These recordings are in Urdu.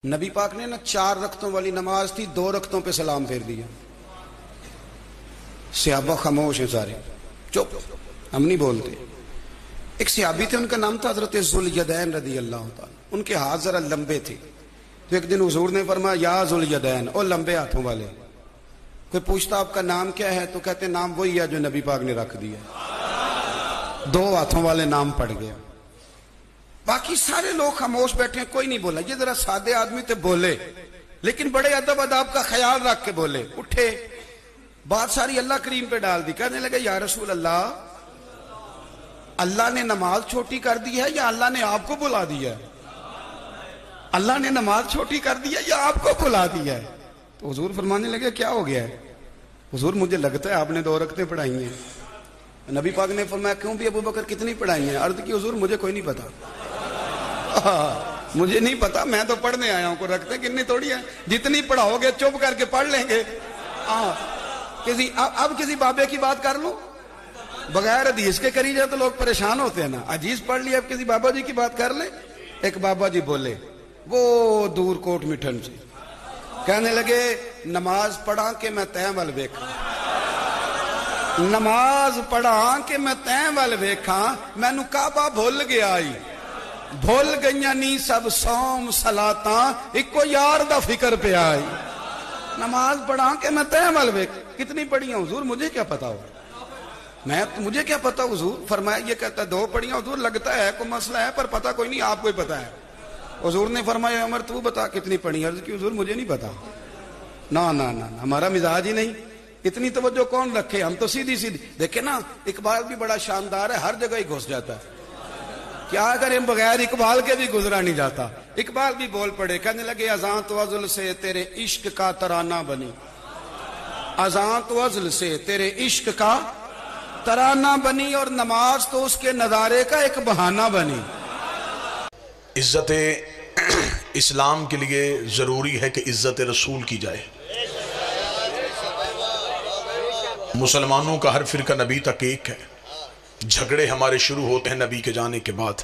نبی پاک نے 4 رکعتوں والی نماز تھی، 2 رکعتوں پہ سلام پھیر دیا۔ صحابہ خاموش ہیں سارے، چپ، ہم نہیں بولتے۔ ایک صحابی تھے، ان کا نام تھا حضرت ذوالیدین رضی اللہ تعالیٰ، ان کے ہاتھ ذرا لمبے تھے، تو ایک دن حضور نے فرمایا یا ذوالیدین، او لمبے ہاتھوں والے۔ کوئی پوچھتا آپ کا نام کیا ہے، تو کہتے نام وہی ہے جو نبی پاک نے رکھ دیا، 2 ہاتھوں والے نام پڑ گیا۔ باقی سارے لوگ خاموش بیٹھے ہیں، کوئی نہیں بولا۔ یہ ذرا سادے آدمی تھے، بولے، لیکن بڑے ادب اداب کا خیال رکھ کے بولے، اٹھے، بات ساری اللہ کریم پہ ڈال دی، کہنے لگے یا رسول اللہ، اللہ نے نماز چھوٹی کر دی ہے یا اللہ نے آپ کو بلا دیا ہے؟ اللہ نے نماز چھوٹی کر دی ہے یا آپ کو بلا دیا ہے؟ تو حضور فرمانے لگے کیا ہو گیا ہے؟ حضور مجھے لگتا ہے آپ نے 2 رکعتیں پڑھائی ہیں۔ نبی پاک نے فرمایا کیوں بھی ابو بکر کتنی پڑھائی ہیں؟ عرض کی حضور مجھے کوئی نہیں پتا، مجھے نہیں پتا، میں تو پڑھنے آیا ہوں، کو رکھتے کتنی تھوڑی ہے، جتنی پڑھاؤ گے چپ کر کے پڑھ لیں گے۔ اب کسی بابے کی بات کر لوں، بغیر حدیث کے کری جائے تو لوگ پریشان ہوتے ہیں نا۔ حدیث پڑھ لی، اب کسی بابا جی کی بات کر لیں۔ ایک بابا جی بولے، وہ دور کوٹ مٹھن سے، کہنے لگے نماز پڑھا کہ میں تیں ول ویکھاں، نماز پڑھا کہ میں تیں ول ویکھاں، مینوں کعبہ بھول گیا آئی، بھول گئیاں نہیں سب سوم صلاتاں، اکو یار دا فکر پہ آئی۔ نماز پڑھا کہ میں تیں ول ویکھاں، کتنی پڑھی ہیں حضور مجھے کیا پتا ہو، مجھے کیا پتا حضور؟ فرمایا یہ کہتا ہے 2 پڑھی ہیں حضور، لگتا ہے کوئی مسئلہ ہے پر پتا کوئی نہیں، آپ کو ہی پتا ہے۔ حضور نے فرمایا عمر تو بتا کتنی پڑھی؟ عرض کی حضور مجھے نہیں پتا، نا نا نا ہمارا مزاج ہی نہیں، اتنی توجہ کون رکھے، ہم تو سیدھی سیدھی۔ دیکھیں نا اقبال بھی بڑا شاندار ہے، ہر جگہ ہی گھس جاتا ہے، کیا کریں بغیر اقبال کے بھی گزرا نہیں جاتا۔ اقبال بھی بول پڑے، کہنے لگے اذان تو ازل سے تیرے عشق کا ترانہ بنی، اذان تو ازل سے تیرے عشق کا ترانہ بنی، اور نماز تو اس کے نظارے کا ایک بہانہ بنی۔ عزت اسلام کے لیے ضروری ہے کہ عزت رسول کی جائے۔ مسلمانوں کا ہر فرقہ نبی تک ایک ہے، جھگڑے ہمارے شروع ہوتے ہیں نبی کے جانے کے بعد،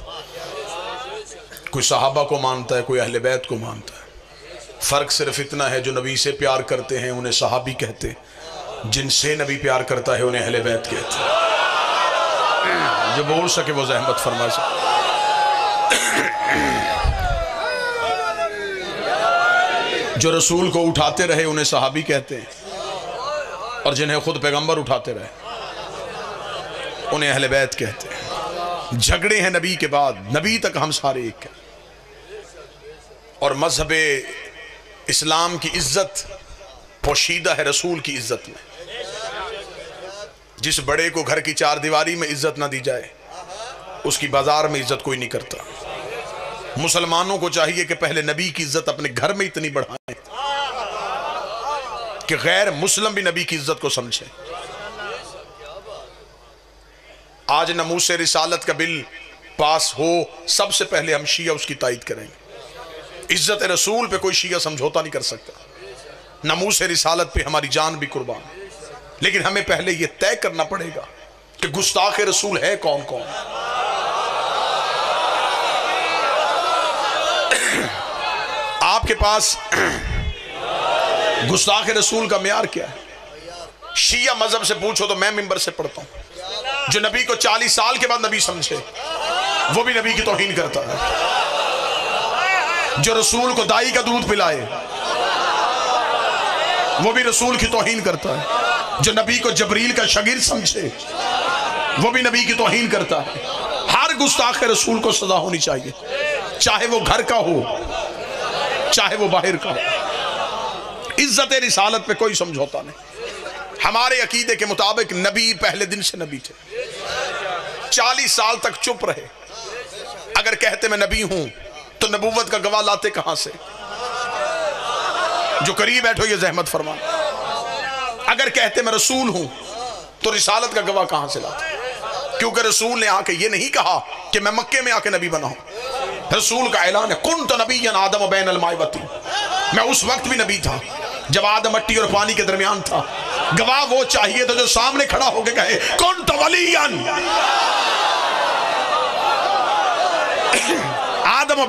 کوئی صحابہ کو مانتا ہے، کوئی اہل بیت کو مانتا ہے۔ فرق صرف اتنا ہے جو نبی سے پیار کرتے ہیں انہیں صحابی کہتے، جن سے نبی پیار کرتا ہے انہیں اہل بیت کہتے۔ جو بول سکے وہ زحمت فرما سکے۔ جو رسول کو اٹھاتے رہے انہیں صحابی کہتے ہیں، اور جنہیں خود پیغمبر اٹھاتے رہے انہیں اہل بیت کہتے ہیں۔ جھگڑے ہیں نبی کے بعد، نبی تک ہم سارے ایک ہیں، اور مذہب اسلام کی عزت پوشیدہ ہے رسول کی عزت میں۔ جس بڑے کو گھر کی 4 دیواری میں عزت نہ دی جائے اس کی بازار میں عزت کوئی نہیں کرتا۔ مسلمانوں کو چاہیے کہ پہلے نبی کی عزت اپنے گھر میں اتنی بڑھائیں کہ غیر مسلم بھی نبی کی عزت کو سمجھیں۔ آج ناموس رسالت کا بل پاس ہو، سب سے پہلے ہم شیعہ اس کی تائید کریں گے۔ عزت رسول پہ کوئی شیعہ سمجھوتا نہیں کر سکتا، ناموس رسالت پہ ہماری جان بھی قربان، لیکن ہمیں پہلے یہ طے کرنا پڑے گا کہ گستاخ رسول ہے کون کون۔ آپ کے پاس گستاخ رسول کا معیار کیا ہے؟ شیعہ مذہب سے پوچھو تو میں منبر سے پڑھتا ہوں، جو نبی کو 40 سال کے بعد نبی سمجھے وہ بھی نبی کی توہین کرتا ہے، جو رسول کو دائی کا دودھ پلائے وہ بھی رسول کی توہین کرتا ہے، جو نبی کو جبریل کا شاگرد سمجھے وہ بھی نبی کی توہین کرتا ہے۔ ہر گستاخ رسول کو سزا ہونی چاہیے، چاہے وہ گھر کا ہو چاہے وہ باہر کا ہو۔ عزت رسالت پہ کوئی سمجھوتا نہیں۔ ہمارے عقیدے کے مطابق نبی پہلے دن سے نبی تھے، 40 سال تک چپ رہے۔ اگر کہتے میں نبی ہوں تو نبوت کا گواہ لاتے کہاں سے؟ جو قریب بیٹھو یہ زحمت فرما۔ اگر کہتے میں رسول ہوں تو رسالت کا گواہ کہاں سے لاتے؟ کیونکہ رسول نے آ کے یہ نہیں کہا کہ میں مکے میں آ کے نبی بنا ہوں۔ رسول کا اعلان ہے کنت نبیا آدم بین الماء والطین، میں اس وقت بھی نبی تھا جب آدم مٹی اور پانی کے درمیان تھا۔ گواہ وہ چاہیے تو جو سامنے کھڑا ہو کے کہے کنت ولیا، آدم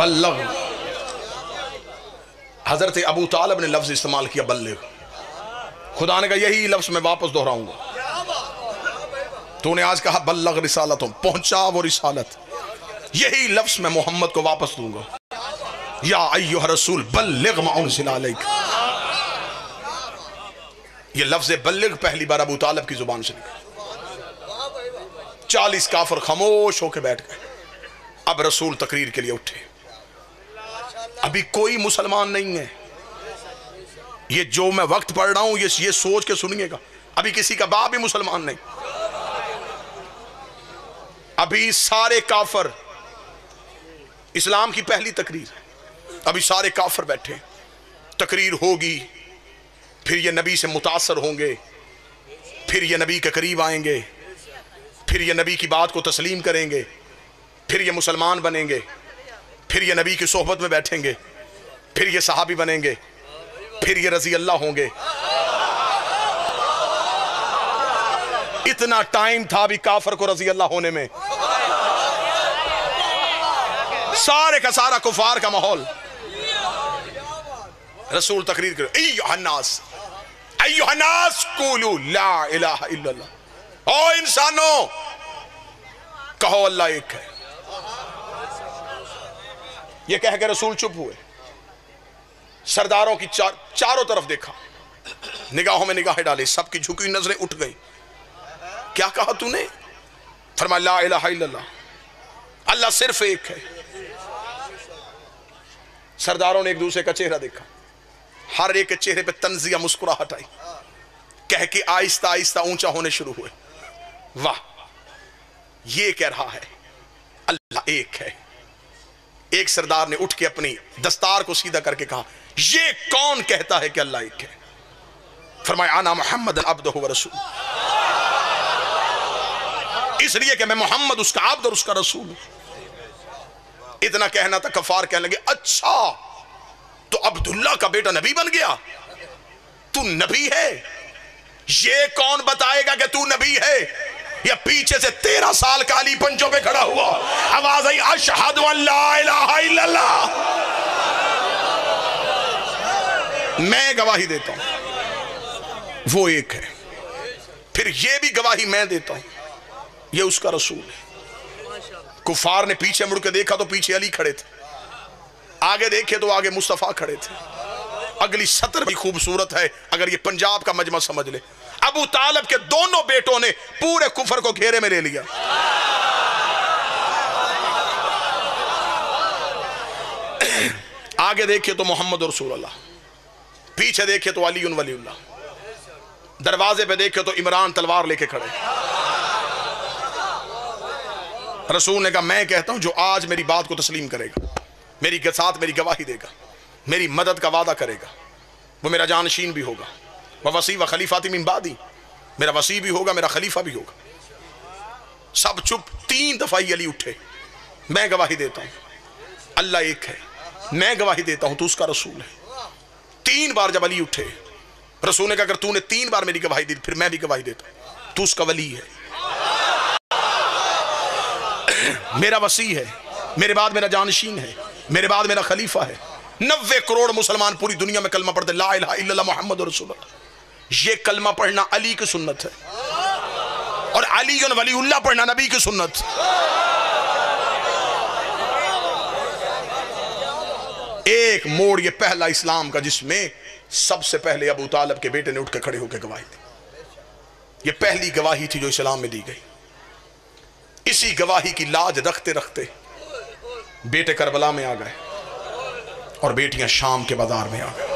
بلغ. حضرت ابو طالب نے لفظ استعمال کیا بلغ. خدا نے کہا یہی لفظ میں واپس دہراؤں گا. تو نے آج کہا بلغ رسالتوں، پہنچا وہ رسالت، یہی لفظ میں محمد کو واپس دوں گا. یا ایھا رسول بلغ ما انزل علیک. یہ لفظ بلغ پہلی بار ابو طالب کی زبان سے نکلا. 40 کافر خاموش ہو کے بیٹھ گئے. اب رسول تقریر کے لیے اٹھے. ابھی کوئی مسلمان نہیں ہے. یہ جو میں وقت پڑھ رہا ہوں یہ سوچ کے سنیے گا، ابھی کسی کا باپ بھی مسلمان نہیں. ابھی سارے کافر، اسلام کی پہلی تقریر، ابھی سارے کافر بیٹھے. تقریر ہوگی، پھر یہ نبی سے متاثر ہوں گے، پھر یہ نبی کے قریب آئیں گے، پھر یہ نبی کی بات کو تسلیم کریں گے، پھر یہ مسلمان بنیں گے، پھر یہ نبی کی صحبت میں بیٹھیں گے، پھر یہ صحابی بنیں گے، پھر یہ رضی اللہ ہوں گے. اتنا ٹائم تھا بھی کافر کو رضی اللہ ہونے میں. سارے کا سارا کفار کا ماحول. رسول تقریر کرے ایھا الناس قولوا لا الہ الا اللہ. او انسانوں کہو اللہ ایک ہے. یہ کہہ کے رسول چپ ہوئے. سرداروں کی چاروں طرف دیکھا، نگاہوں میں نگاہیں ڈالے، سب کی جھکی نظریں اٹھ گئی. کیا کہا تو نے؟ فرمایا لا الہ الا اللہ، اللہ صرف ایک ہے. سرداروں نے ایک دوسرے کا چہرہ دیکھا، ہر ایک کے چہرے پہ تنزیہ مسکراہٹ آئی. کہہ کے آہستہ آہستہ اونچا ہونے شروع ہوئے. واہ، یہ کہہ رہا ہے اللہ ایک ہے. ایک سردار نے اٹھ کے اپنی دستار کو سیدھا کر کے کہا یہ کون کہتا ہے کہ اللہ ایک ہے؟ فرمایا انا محمد عبدہ و رسول. اس لیے کہ میں محمد اس کا عبد اور اس کا رسول ہوں. اتنا کہنا تھا کفار کہنے لگے اچھا تو عبداللہ کا بیٹا نبی بن گیا، تو نبی ہے؟ یہ کون بتائے گا کہ تو نبی ہے؟ یا پیچھے سے 13 سال کا علی پنجوں پہ کھڑا ہوا، آواز آئی اشہد ان لا الہ الا اللہ. میں گواہی دیتا ہوں وہ ایک ہے، پھر یہ بھی گواہی میں دیتا ہوں یہ اس کا رسول ہے. کفار نے پیچھے مڑ کے دیکھا تو پیچھے علی کھڑے تھے، آگے دیکھے تو آگے مصطفیٰ کھڑے تھے. اگلی سطر بھی خوبصورت ہے اگر یہ پنجاب کا مجمع سمجھ لے. ابو طالب کے دونوں بیٹوں نے پورے کفر کو گھیرے میں لے لیا. آگے دیکھے تو محمد رسول اللہ، پیچھے دیکھے تو علی ولی اللہ، دروازے پہ دیکھے تو عمران تلوار لے کے کھڑے. رسول نے کہا میں کہتا ہوں جو آج میری بات کو تسلیم کرے گا، میری ساتھ میری گواہی دے گا، میری مدد کا وعدہ کرے گا، وہ میرا جانشین بھی ہوگا. وَوَصِي وَخَلِيفَاتِ مِن بَعْدِي، میرا وصی بھی ہوگا، میرا خلیفہ بھی ہوگا. سب چپ. 3 دفعہ علی اٹھے. میں گواہی دیتا ہوں اللہ ایک ہے، میں گواہی دیتا ہوں تو اس کا رسول ہے. 3 بار جب علی اٹھے رسول نے کہا اگر تو نے 3 بار میری گواہی دی پھر میں بھی گواہی دیتا ہوں تو اس کا ولی ہے، میرا وصی ہے، میرے بعد میرا جانشین ہے، میرے بعد میرا خلیفہ ہے. 90 کروڑ مسلمان پوری دنیا میں کلمہ پڑھتے لا الہ الا اللہ محمد رسول اللہ. یہ کلمہ پڑھنا علی کی سنت ہے اور علی ولی اللہ پڑھنا نبی کی سنت. ایک موڑ یہ پہلا اسلام کا جس میں سب سے پہلے ابو طالب کے بیٹے نے اٹھ کے کھڑے ہو کے گواہی دی. یہ پہلی گواہی تھی جو اسلام میں دی گئی. اسی گواہی کی لاج رکھتے رکھتے بیٹے کربلا میں آ گئے اور بیٹیاں شام کے بازار میں آ گئے.